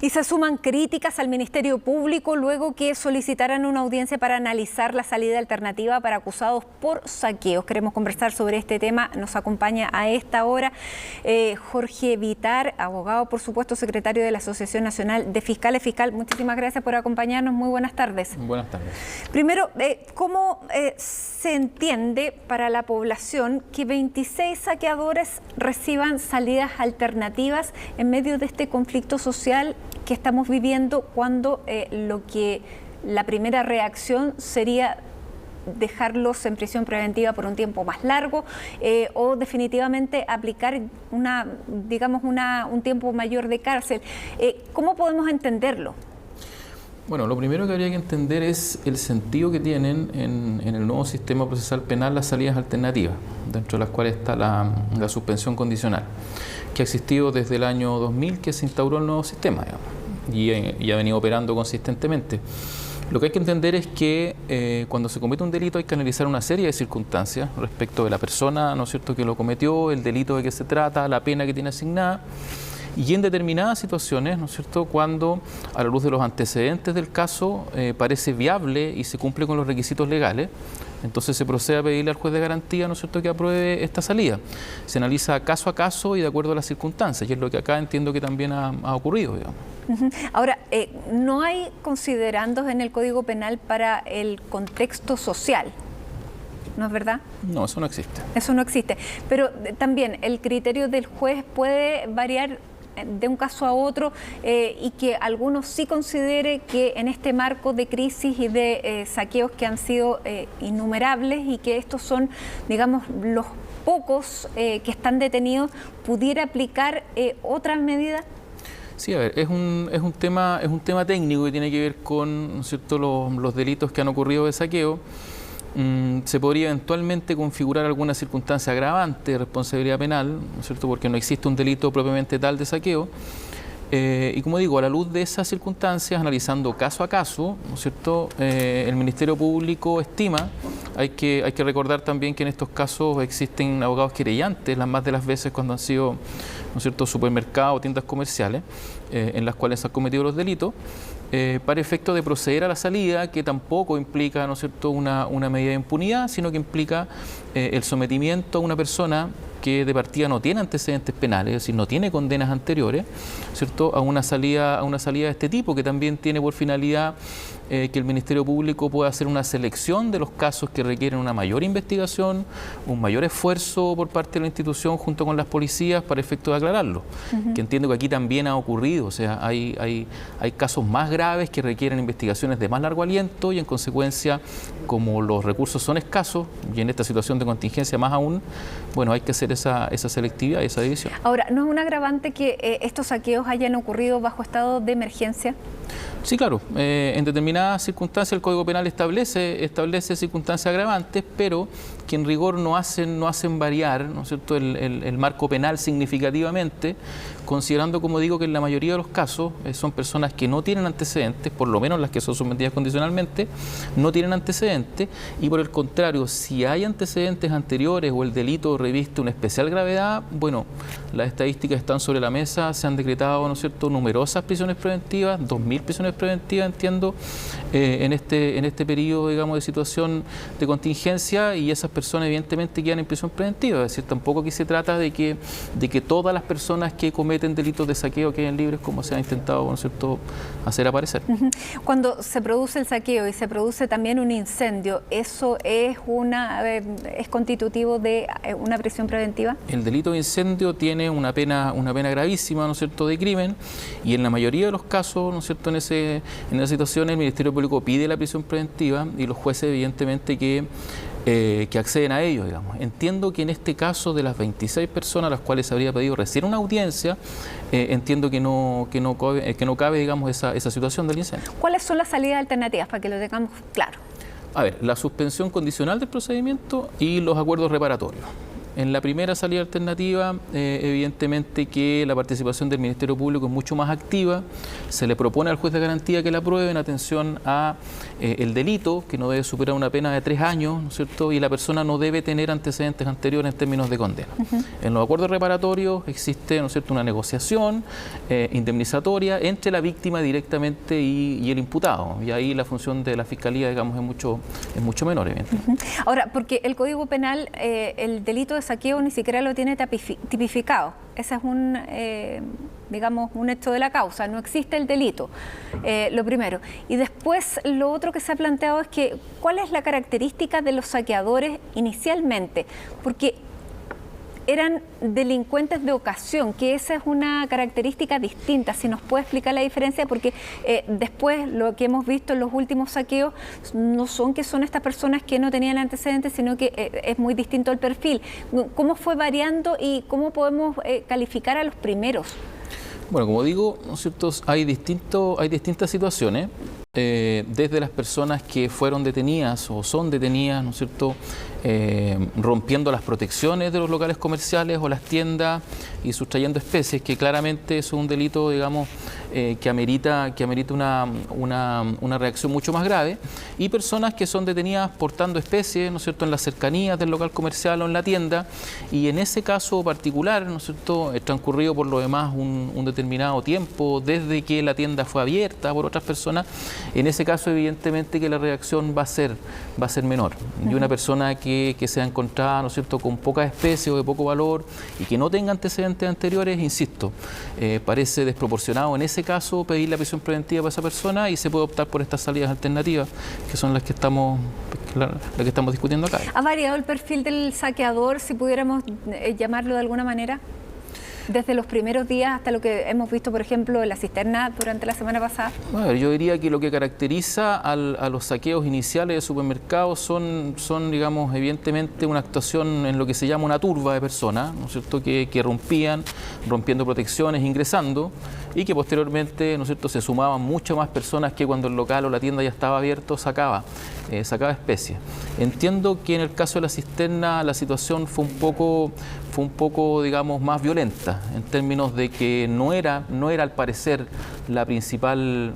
Y se suman críticas al Ministerio Público luego que solicitaran una audiencia para analizar la salida alternativa para acusados por saqueos. Queremos conversar sobre este tema. Nos acompaña a esta hora Jorge Vitar, abogado, por supuesto, secretario de la Asociación Nacional de Fiscales. Fiscal, muchísimas gracias por acompañarnos. Muy buenas tardes. Buenas tardes. Primero, ¿cómo se entiende para la población que 26 saqueadores reciban salidas alternativas en medio de este conflicto social que estamos viviendo, cuando la primera reacción sería dejarlos en prisión preventiva por un tiempo más largo o definitivamente aplicar un tiempo mayor de cárcel? ¿Cómo podemos entenderlo? Bueno, lo primero que habría que entender es el sentido que tienen en el nuevo sistema procesal penal las salidas alternativas, dentro de las cuales está la suspensión condicional, que ha existido desde el año 2000 que se instauró el nuevo sistema, digamos, y ha venido operando consistentemente. Lo que hay que entender es que cuando se comete un delito hay que analizar una serie de circunstancias respecto de la persona, ¿no es cierto?, que lo cometió, el delito de que se trata, la pena que tiene asignada. Y en determinadas situaciones, ¿no es cierto?, cuando a la luz de los antecedentes del caso parece viable y se cumple con los requisitos legales, entonces se procede a pedirle al juez de garantía, ¿no es cierto?, que apruebe esta salida. Se analiza caso a caso y de acuerdo a las circunstancias, y es lo que acá entiendo que también ha ocurrido, digamos. Ahora, ¿no hay considerandos en el Código Penal para el contexto social? ¿No es verdad? No, eso no existe. Eso no existe. Pero también el criterio del juez puede variar de un caso a otro y que algunos sí considere que en este marco de crisis y de saqueos que han sido innumerables y que estos son, digamos, los pocos que están detenidos, ¿pudiera aplicar otras medidas? Sí, a ver, es un tema técnico que tiene que ver con, ¿no es cierto?, los delitos que han ocurrido de saqueo. Se podría eventualmente configurar alguna circunstancia agravante de responsabilidad penal, ¿no es cierto?, porque no existe un delito propiamente tal de saqueo. Y como digo, a la luz de esas circunstancias, analizando caso a caso, ¿no es cierto?, el Ministerio Público estima, hay que recordar también que en estos casos existen abogados querellantes, las más de las veces cuando han sido, ¿no es cierto?, supermercados o tiendas comerciales en las cuales se han cometido los delitos, para efecto de proceder a la salida, que tampoco implica, ¿no es cierto?, una medida de impunidad, sino que implica el sometimiento a una persona que de partida no tiene antecedentes penales, es decir, no tiene condenas anteriores, ¿cierto?, a una salida de este tipo, que también tiene por finalidad que el Ministerio Público pueda hacer una selección de los casos que requieren una mayor investigación, un mayor esfuerzo por parte de la institución junto con las policías para efecto de aclararlo. Que entiendo que aquí también ha ocurrido, o sea, hay casos más graves que requieren investigaciones de más largo aliento y en consecuencia, como los recursos son escasos y en esta situación de contingencia más aún, bueno, hay que hacer esa selectividad y esa división. Ahora, ¿no es un agravante que estos saqueos hayan ocurrido bajo estado de emergencia? Sí, claro. En determinadas circunstancias el Código Penal establece circunstancias agravantes, pero que en rigor no hacen variar, ¿no es cierto?, el marco penal significativamente, considerando, como digo, que en la mayoría de los casos son personas que no tienen antecedentes, por lo menos las que son sometidas condicionalmente, no tienen antecedentes, y por el contrario, si hay antecedentes anteriores o el delito reviste una especial gravedad, bueno, las estadísticas están sobre la mesa, se han decretado, ¿no es cierto?, numerosas prisiones preventivas, 2000 prisiones preventivas, entiendo, en este periodo, digamos, de situación de contingencia, y esas personas evidentemente quedan en prisión preventiva. Es decir, tampoco aquí se trata de que todas las personas que cometen delitos de saqueo queden libres, como se ha intentado, ¿no es cierto?, hacer aparecer. Cuando se produce el saqueo y se produce también un incendio, ¿eso es constitutivo de una prisión preventiva? El delito de incendio tiene una pena gravísima, ¿no es cierto?, de crimen, y en la mayoría de los casos, ¿no es cierto?, en esa situación el Ministerio Público pide la prisión preventiva y los jueces evidentemente que acceden a ello, digamos. Entiendo que en este caso de las 26 personas a las cuales se habría pedido recién una audiencia, entiendo que no cabe, digamos, esa situación del incendio. ¿Cuáles son las salidas alternativas para que lo tengamos claro? A ver, la suspensión condicional del procedimiento y los acuerdos reparatorios. En la primera salida alternativa, evidentemente que la participación del Ministerio Público es mucho más activa, se le propone al juez de garantía que la apruebe en atención a el delito, que no debe superar una pena de 3 años, ¿no es cierto?, y la persona no debe tener antecedentes anteriores en términos de condena. En los acuerdos reparatorios existe, ¿no es cierto?, una negociación indemnizatoria entre la víctima directamente y el imputado, y ahí la función de la Fiscalía, digamos, es mucho menor, evidentemente. Ahora, porque el Código Penal, el delito de saqueo ni siquiera lo tiene tipificado. Ese es digamos, un hecho de la causa, no existe el delito, lo primero. Y después lo otro que se ha planteado es que, ¿cuál es la característica de los saqueadores inicialmente? Porque eran delincuentes de ocasión, que esa es una característica distinta. Si nos puede explicar la diferencia, porque después lo que hemos visto en los últimos saqueos no son que son estas personas que no tenían antecedentes, sino que es muy distinto el perfil. ¿Cómo fue variando y cómo podemos calificar a los primeros? Bueno, como digo, ¿no es cierto?, hay distintas situaciones, desde las personas que fueron detenidas o son detenidas, ¿no es cierto?, rompiendo las protecciones de los locales comerciales o las tiendas y sustrayendo especies, que claramente es un delito, digamos, que amerita una reacción mucho más grave, y personas que son detenidas portando especies, ¿no es cierto?, en las cercanías del local comercial o en la tienda, y en ese caso particular, ¿no es cierto?, transcurrido por lo demás un determinado tiempo desde que la tienda fue abierta por otras personas, en ese caso evidentemente que la reacción va a ser menor. Y una persona que sea encontrada, ¿no es cierto?, con pocas especies o de poco valor y que no tenga antecedentes anteriores, insisto, parece desproporcionado en ese caso pedir la prisión preventiva para esa persona, y se puede optar por estas salidas alternativas, que son las que estamos discutiendo acá. ¿Ha variado el perfil del saqueador, si pudiéramos llamarlo de alguna manera? Desde los primeros días hasta lo que hemos visto, por ejemplo, en la cisterna durante la semana pasada. A ver, yo diría que lo que caracteriza a los saqueos iniciales de supermercados son, digamos, evidentemente una actuación en lo que se llama una turba de personas, ¿no es cierto?, que rompiendo protecciones, ingresando, y que posteriormente, ¿no es cierto?, se sumaban mucho más personas que cuando el local o la tienda ya estaba abierto sacaba especies. Entiendo que en el caso de la cisterna la situación fue un poco, digamos, más violenta, en términos de que no era al parecer la principal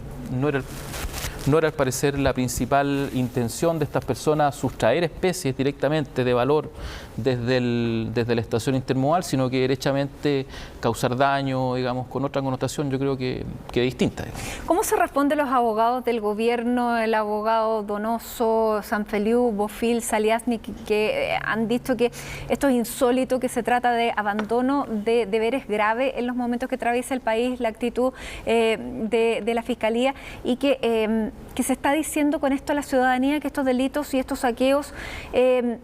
intención de estas personas sustraer especies directamente de valor desde la estación intermodal, sino que derechamente causar daño, digamos, con otra connotación, yo creo que distinta. ¿Cómo se responden los abogados del gobierno, el abogado Donoso, Sanfeliu, Bofill, Saliasnik, que han dicho que esto es insólito, que se trata de abandono de deberes graves en los momentos que atraviesa el país, la actitud de la Fiscalía, y que se está diciendo con esto a la ciudadanía que estos delitos y estos saqueos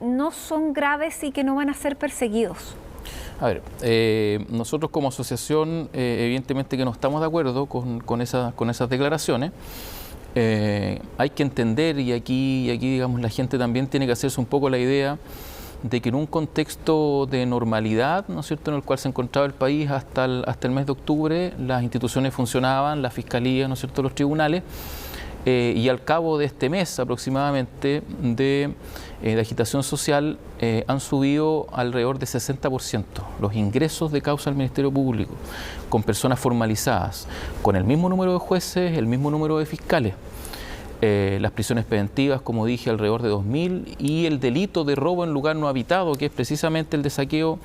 no son graves y que no van a ser perseguidos? A ver, nosotros como asociación evidentemente que no estamos de acuerdo con esas declaraciones. Hay que entender, y aquí digamos la gente también tiene que hacerse un poco la idea de que en un contexto de normalidad, ¿no es cierto?, en el cual se encontraba el país hasta el mes de octubre, las instituciones funcionaban, la Fiscalía, ¿no es cierto?, los tribunales, y al cabo de este mes aproximadamente de agitación social han subido alrededor de 60% los ingresos de causa al Ministerio Público, con personas formalizadas, con el mismo número de jueces, el mismo número de fiscales. Las prisiones preventivas, como dije, alrededor de 2.000, y el delito de robo en lugar no habitado, que es precisamente el de saqueo,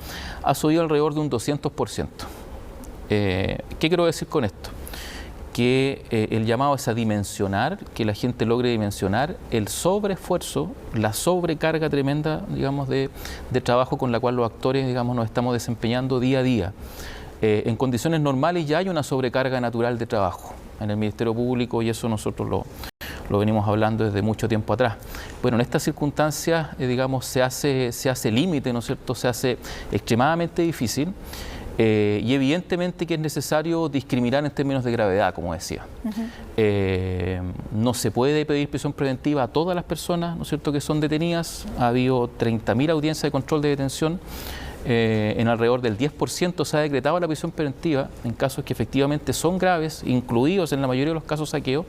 ha subido alrededor de un 200%. ¿Qué quiero decir con esto? Que el llamado es a dimensionar, que la gente logre dimensionar el sobreesfuerzo, la sobrecarga tremenda, digamos, de trabajo con la cual los actores, digamos, nos estamos desempeñando día a día. En condiciones normales ya hay una sobrecarga natural de trabajo en el Ministerio Público, y eso nosotros lo venimos hablando desde mucho tiempo atrás. Bueno, en estas circunstancias, digamos, se hace límite, ¿no es cierto?, se hace extremadamente difícil. Y evidentemente que es necesario discriminar en términos de gravedad, como decía. No se puede pedir prisión preventiva a todas las personas, ¿no es cierto?, que son detenidas. Ha habido 30.000 audiencias de control de detención. En alrededor del 10% se ha decretado la prisión preventiva en casos que efectivamente son graves, incluidos en la mayoría de los casos saqueos.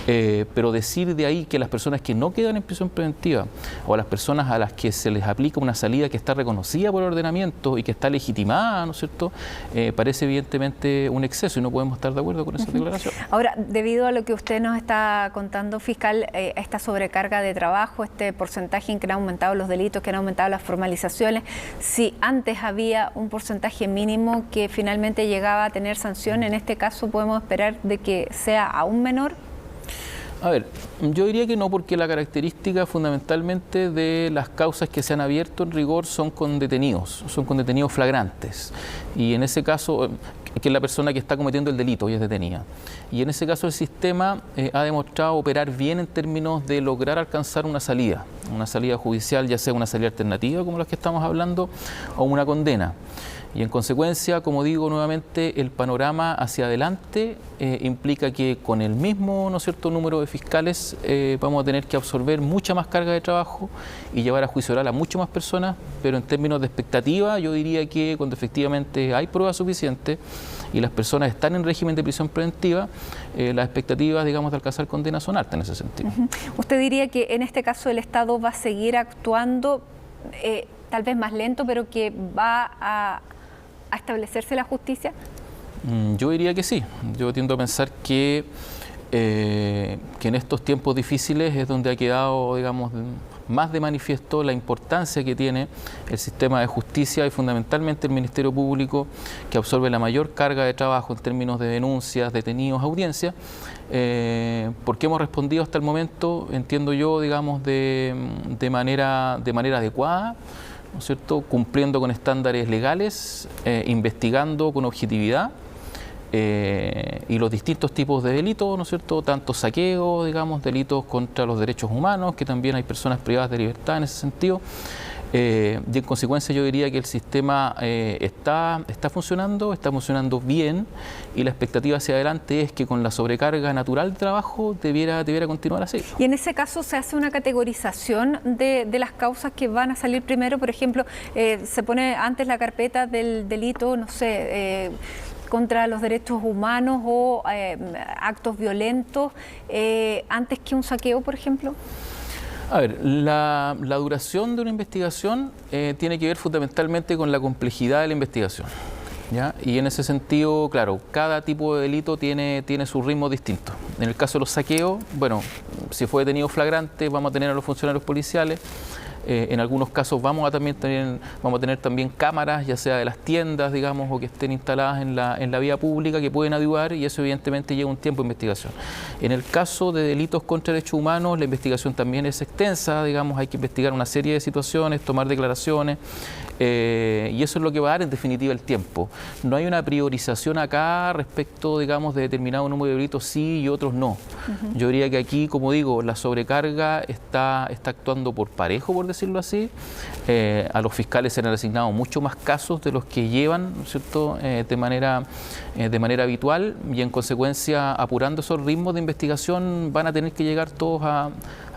Pero decir de ahí que las personas que no quedan en prisión preventiva o a las personas a las que se les aplica una salida que está reconocida por el ordenamiento y que está legitimada, ¿no es cierto?, parece evidentemente un exceso y no podemos estar de acuerdo con esa declaración. Ahora, debido a lo que usted nos está contando, fiscal, esta sobrecarga de trabajo, este porcentaje en que han aumentado los delitos, que han aumentado las formalizaciones, si antes había un porcentaje mínimo que finalmente llegaba a tener sanción, en este caso podemos esperar de que sea aún menor. A ver, yo diría que no, porque la característica fundamentalmente de las causas que se han abierto en rigor son con detenidos flagrantes. Y en ese caso, que es la persona que está cometiendo el delito y es detenida. Y en ese caso el sistema ha demostrado operar bien en términos de lograr alcanzar una salida judicial, ya sea una salida alternativa como las que estamos hablando, o una condena. Y en consecuencia, como digo nuevamente, el panorama hacia adelante implica que con el mismo, ¿no es cierto?, número de fiscales vamos a tener que absorber mucha más carga de trabajo y llevar a juicio oral a muchas más personas, pero en términos de expectativa yo diría que cuando efectivamente hay pruebas suficientes y las personas están en régimen de prisión preventiva, las expectativas, digamos, de alcanzar condena son altas en ese sentido. ¿Usted diría que en este caso el Estado va a seguir actuando tal vez más lento, pero que va a establecerse la justicia? Yo diría que sí. Yo tiendo a pensar que en estos tiempos difíciles es donde ha quedado, digamos, más de manifiesto la importancia que tiene el sistema de justicia y fundamentalmente el Ministerio Público, que absorbe la mayor carga de trabajo en términos de denuncias, detenidos, audiencias, porque hemos respondido hasta el momento, entiendo yo, digamos, de manera adecuada, ¿no es cierto?, cumpliendo con estándares legales, investigando con objetividad y los distintos tipos de delitos, ¿no es cierto?, tanto saqueo, digamos, delitos contra los derechos humanos, que también hay personas privadas de libertad en ese sentido. Y en consecuencia yo diría que el sistema está funcionando bien, y la expectativa hacia adelante es que con la sobrecarga natural de trabajo debiera continuar así. Y en ese caso se hace una categorización de las causas que van a salir primero. Por ejemplo, se pone antes la carpeta del delito, no sé, contra los derechos humanos o actos violentos, antes que un saqueo, por ejemplo. A ver, la duración de una investigación tiene que ver fundamentalmente con la complejidad de la investigación, ¿ya? Y en ese sentido, claro, cada tipo de delito tiene su ritmo distinto. En el caso de los saqueos, bueno, si fue detenido flagrante, vamos a tener a los funcionarios policiales. En algunos casos vamos a tener también cámaras, ya sea de las tiendas, digamos, o que estén instaladas en la vía pública, que pueden ayudar, y eso evidentemente lleva un tiempo de investigación. En el caso de delitos contra derechos humanos, la investigación también es extensa, digamos, hay que investigar una serie de situaciones, tomar declaraciones, y eso es lo que va a dar en definitiva el tiempo. No hay una priorización acá respecto, digamos, de determinado número de delitos sí y otros no. Yo diría que aquí, como digo, la sobrecarga está actuando por parejo, por decirlo así. A los fiscales se han asignado mucho más casos de los que llevan, ¿no es cierto?, de manera habitual, y en consecuencia, apurando esos ritmos de investigación, van a tener que llegar todos a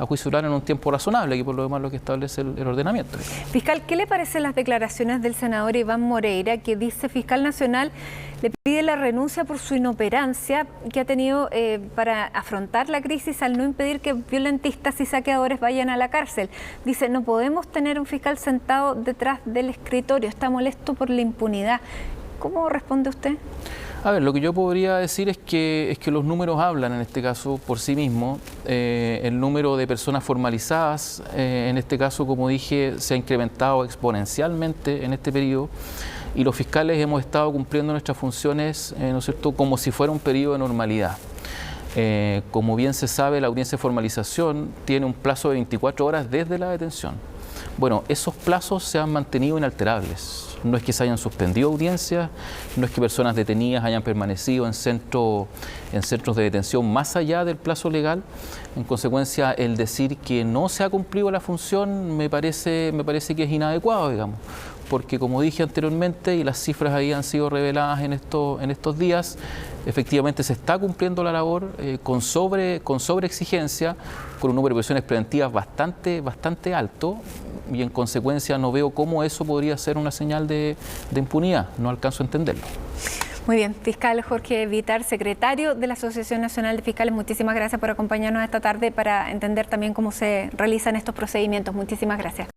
juicio oral en un tiempo razonable, que por lo demás lo que establece el ordenamiento. Fiscal, ¿qué le parecen las declaraciones del senador Iván Moreira, que dice fiscal nacional le pide la renuncia por su inoperancia que ha tenido para afrontar la crisis al no impedir que violentistas y saqueadores vayan a la cárcel? Dice, no podemos tener un fiscal sentado detrás del escritorio, está molesto por la impunidad. ¿Cómo responde usted? A ver, lo que yo podría decir es que los números hablan en este caso por sí mismos. El número de personas formalizadas, en este caso, como dije, se ha incrementado exponencialmente en este periodo, y los fiscales hemos estado cumpliendo nuestras funciones, ¿no es cierto?, como si fuera un periodo de normalidad. Como bien se sabe, la audiencia de formalización tiene un plazo de 24 horas desde la detención. Bueno, esos plazos se han mantenido inalterables. No es que se hayan suspendido audiencias, no es que personas detenidas hayan permanecido en centros de detención más allá del plazo legal. En consecuencia, el decir que no se ha cumplido la función me parece que es inadecuado, digamos, porque como dije anteriormente, y las cifras ahí han sido reveladas en estos días, efectivamente se está cumpliendo la labor con sobreexigencia, con un número de prisiones preventivas bastante alto, y en consecuencia no veo cómo eso podría ser una señal de impunidad, no alcanzo a entenderlo. Muy bien, fiscal Jorge Vitar, secretario de la Asociación Nacional de Fiscales, muchísimas gracias por acompañarnos esta tarde para entender también cómo se realizan estos procedimientos. Muchísimas gracias.